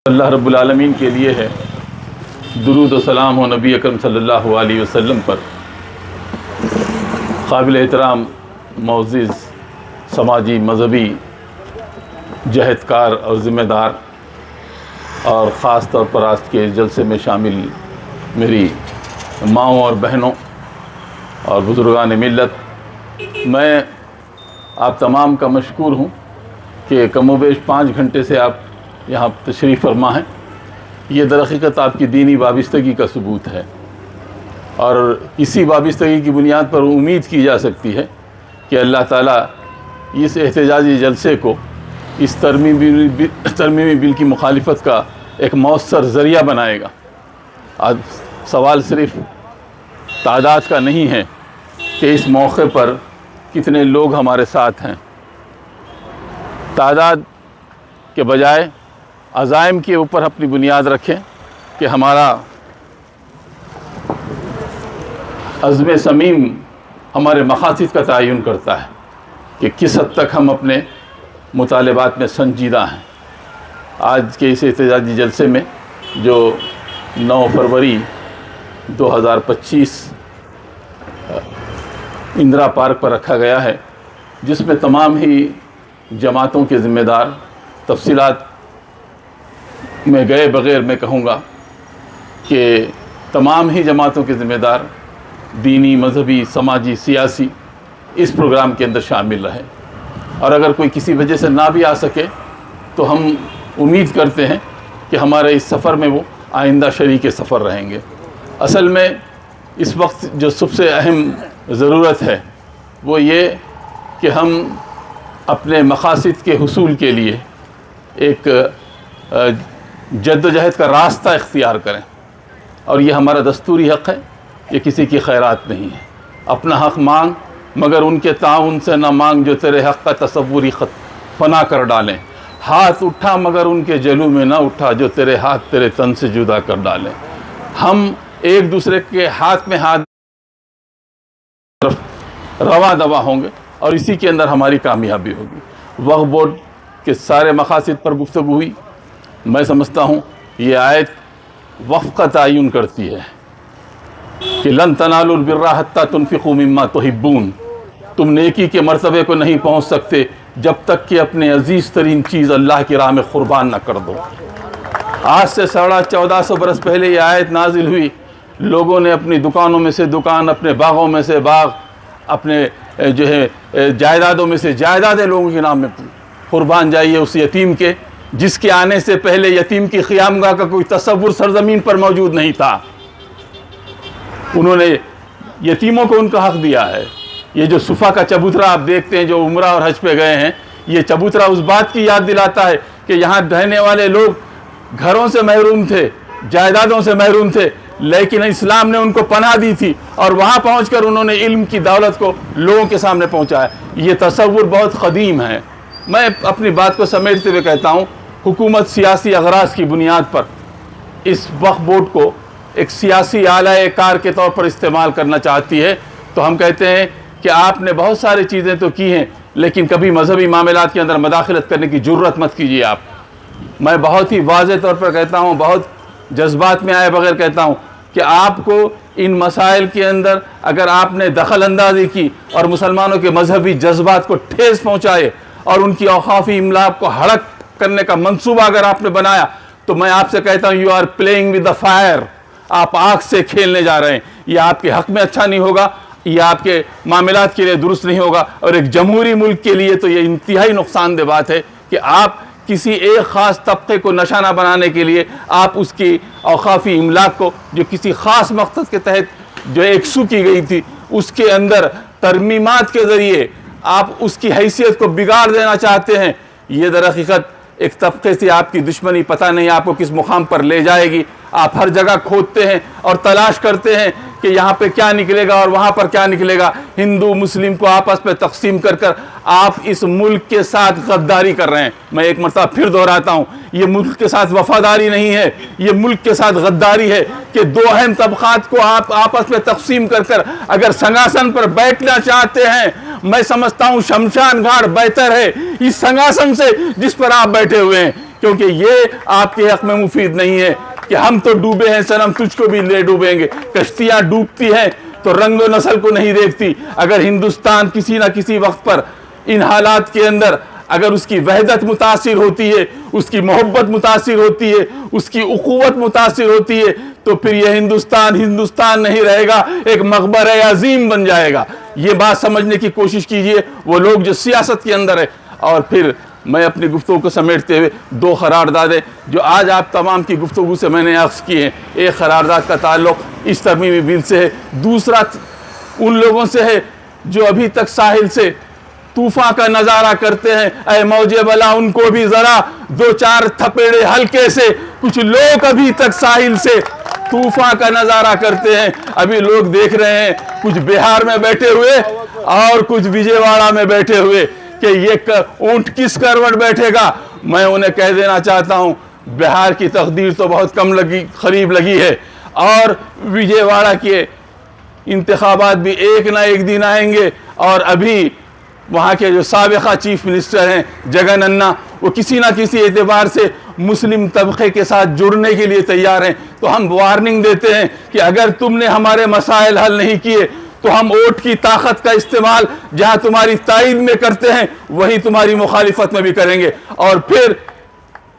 اللہ رب العالمین کے لیے ہے درود و سلام ہو نبی اکرم صلی اللہ علیہ وسلم پر۔ قابل احترام معزز سماجی مذہبی جہدکار اور ذمہ دار اور خاص طور پر آج کے جلسے میں شامل میری ماؤں اور بہنوں اور بزرگان ملت، میں آپ تمام کا مشکور ہوں کہ کم و بیش 5 گھنٹے سے آپ یہاں تشریف فرما ہیں۔ یہ در حقیقت آپ کی دینی وابستگی کا ثبوت ہے، اور اسی وابستگی کی بنیاد پر امید کی جا سکتی ہے کہ اللہ تعالیٰ اس احتجاجی جلسے کو اس ترمیمی بل کی مخالفت کا ایک مؤثر ذریعہ بنائے گا۔ آج سوال صرف تعداد کا نہیں ہے کہ اس موقع پر کتنے لوگ ہمارے ساتھ ہیں، تعداد کے بجائے عزائم کے اوپر اپنی بنیاد رکھیں کہ ہمارا عزم صمیم ہمارے مقاصد کا تعین کرتا ہے کہ کس حد تک ہم اپنے مطالبات میں سنجیدہ ہیں۔ آج کے اس احتجاجی جلسے میں جو 9 فروری 2025 اندرا پارک پر رکھا گیا ہے، جس میں تمام ہی جماعتوں کے ذمہ دار، تفصیلات میں گئے بغیر میں کہوں گا کہ تمام ہی جماعتوں کے ذمہ دار دینی، مذہبی، سماجی، سیاسی اس پروگرام کے اندر شامل رہے، اور اگر کوئی کسی وجہ سے نہ بھی آ سکے تو ہم امید کرتے ہیں کہ ہمارے اس سفر میں وہ آئندہ شریک سفر رہیں گے۔ اصل میں اس وقت جو سب سے اہم ضرورت ہے وہ یہ کہ ہم اپنے مقاصد کے حصول کے لیے ایک جدوجہد کا راستہ اختیار کریں، اور یہ ہمارا دستوری حق ہے، یہ کسی کی خیرات نہیں ہے۔ اپنا حق مانگ مگر ان کے تعاون سے نہ مانگ جو تیرے حق کا تصوری فنا کر ڈالیں، ہاتھ اٹھا مگر ان کے جلو میں نہ اٹھا جو تیرے ہاتھ تیرے تن سے جدا کر ڈالیں۔ ہم ایک دوسرے کے ہاتھ میں ہاتھ رواں دوا ہوں گے، اور اسی کے اندر ہماری کامیابی ہوگی۔ وقف بورڈ کے سارے مقاصد پر گفتگو ہوئی۔ میں سمجھتا ہوں یہ آیت وقف کا تعین کرتی ہے کہ لن تنالوا البر حتی تنفقوا مما تحبون، تم نیکی کے مرتبے کو نہیں پہنچ سکتے جب تک کہ اپنے عزیز ترین چیز اللہ کی راہ میں قربان نہ کر دو۔ آج سے 1450 برس پہلے یہ آیت نازل ہوئی، لوگوں نے اپنی دکانوں میں سے دکان، اپنے باغوں میں سے باغ، اپنے جائیدادوں میں سے جائیدادیں لوگوں کے نام میں قربان جائیے اس یتیم کے جس کے آنے سے پہلے یتیم کی قیامگاہ کا کوئی تصور سرزمین پر موجود نہیں تھا۔ انہوں نے یتیموں کو ان کا حق دیا ہے۔ یہ جو صفا کا چبوترا آپ دیکھتے ہیں جو عمرہ اور حج پہ گئے ہیں، یہ چبوترا اس بات کی یاد دلاتا ہے کہ یہاں رہنے والے لوگ گھروں سے محروم تھے، جائیدادوں سے محروم تھے، لیکن اسلام نے ان کو پناہ دی تھی، اور وہاں پہنچ کر انہوں نے علم کی دولت کو لوگوں کے سامنے پہنچایا۔ یہ تصور بہت قدیم ہے۔ میں اپنی بات کو سمیٹتے ہوئے کہتا ہوں، حکومت سیاسی اغراض کی بنیاد پر اس وقف بورڈ کو ایک سیاسی آلہ کار کے طور پر استعمال کرنا چاہتی ہے، تو ہم کہتے ہیں کہ آپ نے بہت ساری چیزیں تو کی ہیں، لیکن کبھی مذہبی معاملات کے اندر مداخلت کرنے کی جرت مت کیجیے آپ۔ میں بہت ہی واضح طور پر کہتا ہوں، بہت جذبات میں آئے بغیر کہتا ہوں کہ آپ کو ان مسائل کے اندر اگر آپ نے دخل اندازی کی اور مسلمانوں کے مذہبی جذبات کو ٹھیس پہنچائے اور ان کی اوقافی املاک کو ہڑک کرنے کا منصوبہ اگر آپ نے بنایا، تو میں آپ سے کہتا ہوں you are playing with the fire, آپ آگ سے کھیلنے جا رہے ہیں۔ یہ آپ کے حق میں اچھا نہیں ہوگا، یہ آپ کے معاملات کے لیے درست نہیں ہوگا، اور ایک جمہوری ملک کے لیے تو یہ انتہائی نقصان دہ بات ہے کہ آپ کسی ایک خاص طبقے کو نشانہ بنانے کے لیے آپ اس کی اوقافی املاک کو جو کسی خاص مقصد کے تحت جو یکسو کی گئی تھی اس کے اندر ترمیمات کے ذریعے آپ اس کی حیثیت کو بگاڑ دینا چاہتے ہیں۔ یہ در حقیقت ایک طبقے سے آپ کی دشمنی پتہ نہیں آپ کو کس مقام پر لے جائے گی۔ آپ ہر جگہ کھودتے ہیں اور تلاش کرتے ہیں کہ یہاں پہ کیا نکلے گا اور وہاں پر کیا نکلے گا۔ ہندو مسلم کو آپس میں تقسیم کر کر آپ اس ملک کے ساتھ غداری کر رہے ہیں۔ میں ایک مرتبہ پھر دہراتا ہوں، یہ ملک کے ساتھ وفاداری نہیں ہے، یہ ملک کے ساتھ غداری ہے کہ دو اہم طبقات کو آپ آپس میں تقسیم کر کر اگر سنگاسن پر بیٹھنا چاہتے ہیں، میں سمجھتا ہوں شمشان گھاٹ بہتر ہے اس سنگاسن سے جس پر آپ بیٹھے ہوئے ہیں، کیونکہ یہ آپ کے حق میں مفید نہیں ہے کہ ہم تو ڈوبے ہیں صنم تجھ کو بھی لے ڈوبیں گے. کشتیاں ڈوبتی ہیں تو رنگ و نسل کو نہیں دیکھتی. اگر ہندوستان کسی نہ کسی وقت پر ان حالات کے اندر اگر اس کی وحدت متاثر ہوتی ہے, اس کی محبت متاثر ہوتی ہے, اس کی اخوت متاثر ہوتی ہے, تو پھر یہ ہندوستان نہیں رہے گا, ایک مقبرہ عظیم بن جائے گا. یہ بات سمجھنے کی کوشش کیجئے وہ لوگ جو سیاست کے اندر ہے. اور پھر میں اپنی گفتگو کو سمیٹتے ہوئے دو قراردادیں جو آج آپ تمام کی گفتگو سے میں نے عرض کی ہیں. ایک قرارداد کا تعلق اس ترمیمی بل سے ہے, دوسرا ان لوگوں سے ہے جو ابھی تک ساحل سے طوفان کا نظارہ کرتے ہیں. اے موج بلا ان کو بھی ذرا دو چار تھپیڑے ہلکے سے. کچھ لوگ ابھی تک ساحل سے طوفان کا نظارہ کرتے ہیں. ابھی لوگ دیکھ رہے ہیں کچھ بہار میں بیٹھے ہوئے اور کچھ وجے واڑہ میں بیٹھے ہوئے کہ یہ اونٹ کس کروٹ بیٹھے گا. میں انہیں کہہ دینا چاہتا ہوں بہار کی تقدیر تو بہت کم قریب لگی ہے, اور وجے واڑہ کے انتخابات بھی ایک نہ ایک دن آئیں گے. اور ابھی وہاں کے جو سابقہ چیف منسٹر ہیں جگن انّا, وہ کسی نہ کسی اعتبار سے مسلم طبقے کے ساتھ جڑنے کے لیے تیار ہیں. تو ہم وارننگ دیتے ہیں کہ اگر تم نے ہمارے مسائل حل نہیں کیے تو ہم ووٹ کی طاقت کا استعمال جہاں تمہاری تائید میں کرتے ہیں وہی تمہاری مخالفت میں بھی کریں گے. اور پھر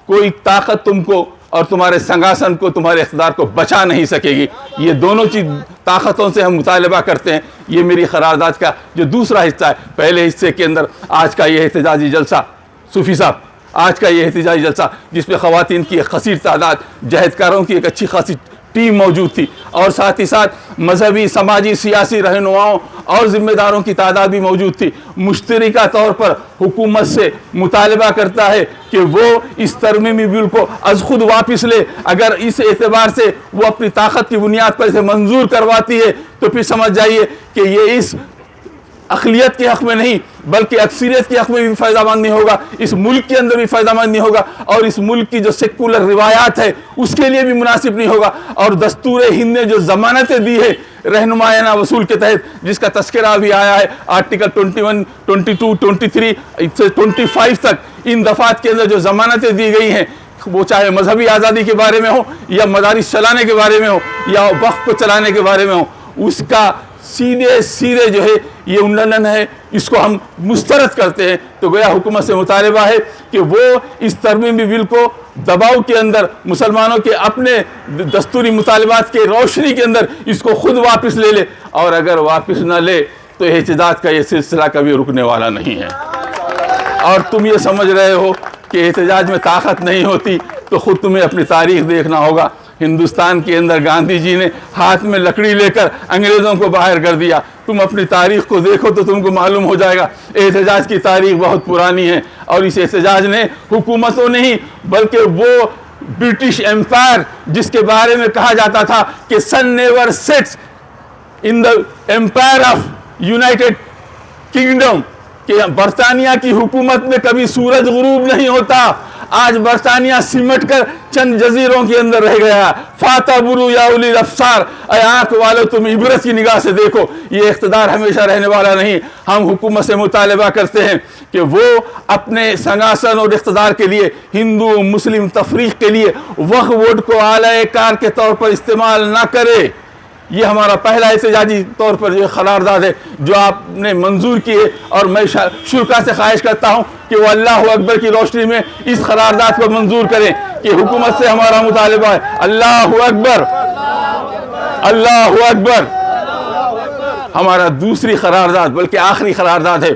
کوئی طاقت تم کو اور تمہارے سنگاسن کو, تمہارے اقتدار کو بچا نہیں سکے گی. یہ دونوں چیز طاقتوں سے ہم مطالبہ کرتے ہیں. یہ میری قرارداد کا جو دوسرا حصہ ہے. پہلے حصے کے اندر آج کا یہ احتجاجی جلسہ, صوفی صاحب, آج کا یہ احتجاجی جلسہ جس میں خواتین کی ایک کثیر تعداد, جہدکاروں کی ایک اچھی خاصی ٹیم موجود تھی, اور ساتھ ہی ساتھ مذہبی, سماجی, سیاسی رہنماؤں اور ذمہ داروں کی تعداد بھی موجود تھی. مشترکہ طور پر حکومت سے مطالبہ کرتا ہے کہ وہ اس ترمیمی بل کو از خود واپس لے. اگر اس اعتبار سے وہ اپنی طاقت کی بنیاد پر اسے منظور کرواتی ہے تو پھر سمجھ جائیے کہ یہ اس اقلیت کے حق میں نہیں بلکہ اکثریت کے حق میں بھی فائدہ مند نہیں ہوگا, اس ملک کے اندر بھی فائدہ مند نہیں ہوگا, اور اس ملک کی جو سیکولر روایات ہے اس کے لیے بھی مناسب نہیں ہوگا. اور دستور ہند نے جو ضمانتیں دی ہے رہنمایانہ وصول کے تحت, جس کا تذکرہ بھی آیا ہے آرٹیکل 21, 22, 23 سے 25 تک, ان دفعات کے اندر جو ضمانتیں دی گئی ہیں, وہ چاہے مذہبی آزادی کے بارے میں ہو یا مدارس چلانے کے بارے میں ہو یا وقف کو چلانے کے بارے میں ہو, اس کا سیدھے جو ہے یہ انلنگھن ہے. اس کو ہم مسترد کرتے ہیں. تو گویا حکومت سے مطالبہ ہے کہ وہ اس ترمیمی بل کو دباؤ کے اندر مسلمانوں کے اپنے دستوری مطالبات کے روشنی کے اندر اس کو خود واپس لے لے, اور اگر واپس نہ لے تو احتجاج کا یہ سلسلہ کبھی رکنے والا نہیں ہے. اور تم یہ سمجھ رہے ہو کہ احتجاج میں طاقت نہیں ہوتی تو خود تمہیں اپنی تاریخ دیکھنا ہوگا. ہندوستان کے اندر گاندھی جی نے ہاتھ میں لکڑی لے کر انگریزوں کو باہر کر دیا. تم اپنی تاریخ کو دیکھو تو تم کو معلوم ہو جائے گا احتجاج کی تاریخ بہت پرانی ہے. اور اس احتجاج نے حکومتوں نہیں بلکہ وہ برٹش ایمپائر جس کے بارے میں کہا جاتا تھا کہ sun never sets in the empire of United Kingdom, کہ برطانیہ کی حکومت میں کبھی سورج غروب نہیں ہوتا. آج برطانیہ سمٹ کر چند جزیروں کے اندر رہ گیا. فاتح برو یا اولی الابصار, اے آنکھ والو تم عبرت کی نگاہ سے دیکھو, یہ اقتدار ہمیشہ رہنے والا نہیں. ہم حکومت سے مطالبہ کرتے ہیں کہ وہ اپنے سنگاسن اور اقتدار کے لیے, ہندو مسلم تفریق کے لیے وقف بورڈ کو اعلی کار کے طور پر استعمال نہ کرے. یہ ہمارا پہلا احتجاجی طور پر جو قرارداد ہے جو آپ نے منظور کی ہے, اور میں شرکا سے خواہش کرتا ہوں کہ وہ اللہ اکبر کی روشنی میں اس قرارداد کو منظور کریں کہ حکومت سے ہمارا مطالبہ ہے. اللہ اکبر, اللہ اکبر. ہمارا دوسری قرارداد بلکہ آخری قرارداد ہے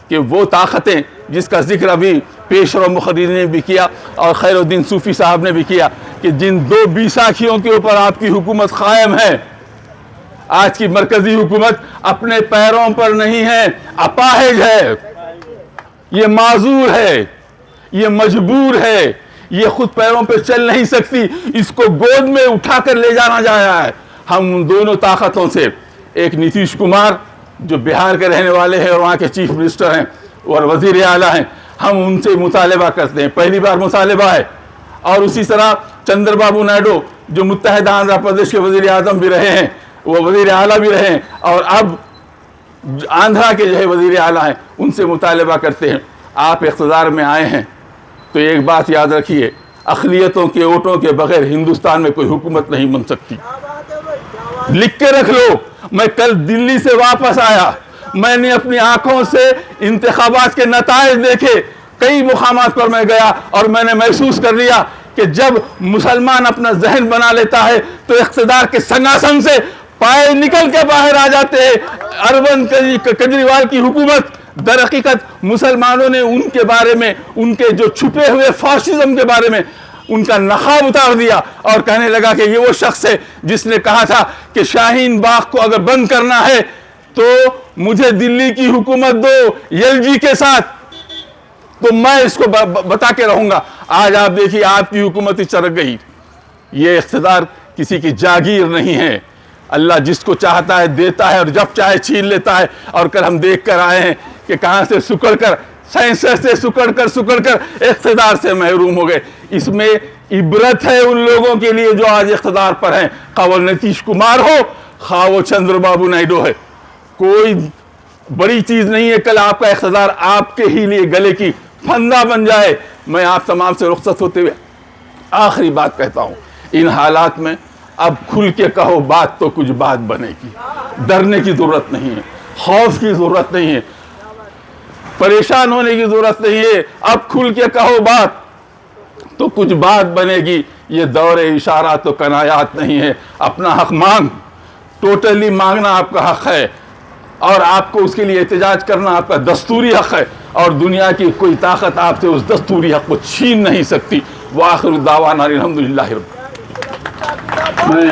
کہ وہ طاقتیں جس کا ذکر ابھی پیشرو مقررین نے بھی کیا اور خیر الدین صوفی صاحب نے بھی کیا, کہ جن دو بیساکھیوں کے اوپر آپ کی حکومت قائم ہے, آج کی مرکزی حکومت اپنے پیروں پر نہیں ہے, اپاہج ہے, یہ معذور ہے, یہ مجبور ہے, یہ خود پیروں پہ چل نہیں سکتی, اس کو گود میں اٹھا کر لے جانا جایا ہے. ہم ان دونوں طاقتوں سے, ایک نتیش کمار جو بہار کے رہنے والے ہیں اور وہاں کے چیف منسٹر ہیں اور وزیر اعلیٰ ہیں, ہم ان سے مطالبہ کرتے ہیں, پہلی بار مطالبہ ہے. اور اسی طرح چندر بابو نائیڈو جو متحدہ آندھرا پردیش کے وزیر اعظم بھی رہے ہیں, وہ وزیر اعلیٰ بھی رہے ہیں, اور اب آندھرا کے جو ہے وزیر اعلیٰ ہیں, ان سے مطالبہ کرتے ہیں. آپ اقتدار میں آئے ہیں تو ایک بات یاد رکھیے، اقلیتوں کے ووٹوں کے بغیر ہندوستان میں کوئی حکومت نہیں بن سکتی۔ لکھ کے رکھ لو، میں کل دلی سے واپس آیا، میں نے اپنی آنکھوں سے انتخابات کے نتائج دیکھے، کئی مقامات پر میں گیا اور میں نے محسوس کر لیا کہ جب مسلمان اپنا ذہن بنا لیتا ہے تو اقتدار کے سنگاسن سے پائے نکل کے باہر آ جاتے ہیں۔ اروند کیجریوال کی حکومت در حقیقت مسلمانوں نے ان کے بارے میں، ان کے جو چھپے ہوئے فاشزم کے بارے میں ان کا نقاب اتار دیا اور کہنے لگا کہ یہ وہ شخص ہے جس نے کہا تھا کہ شاہین باغ کو اگر بند کرنا ہے تو مجھے دلی کی حکومت دو ایل جی کے ساتھ، تو میں اس کو بتا کے رہوں گا۔ آج آپ دیکھیے آپ کی حکومت چرک گئی۔ یہ اقتدار کسی کی جاگیر نہیں ہے، اللہ جس کو چاہتا ہے دیتا ہے اور جب چاہے چھین لیتا ہے۔ اور کل ہم دیکھ کر آئے ہیں کہ کہاں سے سکڑ کر، سینسر سے سکڑ کر اقتدار سے محروم ہو گئے۔ اس میں عبرت ہے ان لوگوں کے لیے جو آج اقتدار پر ہیں، خواہ وہ نتیش کمار ہو، خواہ وہ چندر بابو نائیڈو ہے۔ کوئی بڑی چیز نہیں ہے کل آپ کا اقتدار آپ کے ہی لیے گلے کی پھندا بن جائے۔ میں آپ تمام سے رخصت ہوتے ہوئے آخری بات کہتا ہوں، ان حالات میں اب کھل کے کہو بات تو کچھ بات بنے گی۔ ڈرنے کی ضرورت نہیں ہے، خوف کی ضرورت نہیں ہے، پریشان ہونے کی ضرورت نہیں ہے۔ اب کھل کے کہو بات تو کچھ بات بنے گی۔ یہ دور اشارات و کنایات نہیں ہے، اپنا حق مانگ، ٹوٹلی مانگنا آپ کا حق ہے اور آپ کو اس کے لیے احتجاج کرنا آپ کا دستوری حق ہے، اور دنیا کی کوئی طاقت آپ سے اس دستوری حق کو چھین نہیں سکتی۔ وآخر دعوانا الحمدللہ رب۔ میں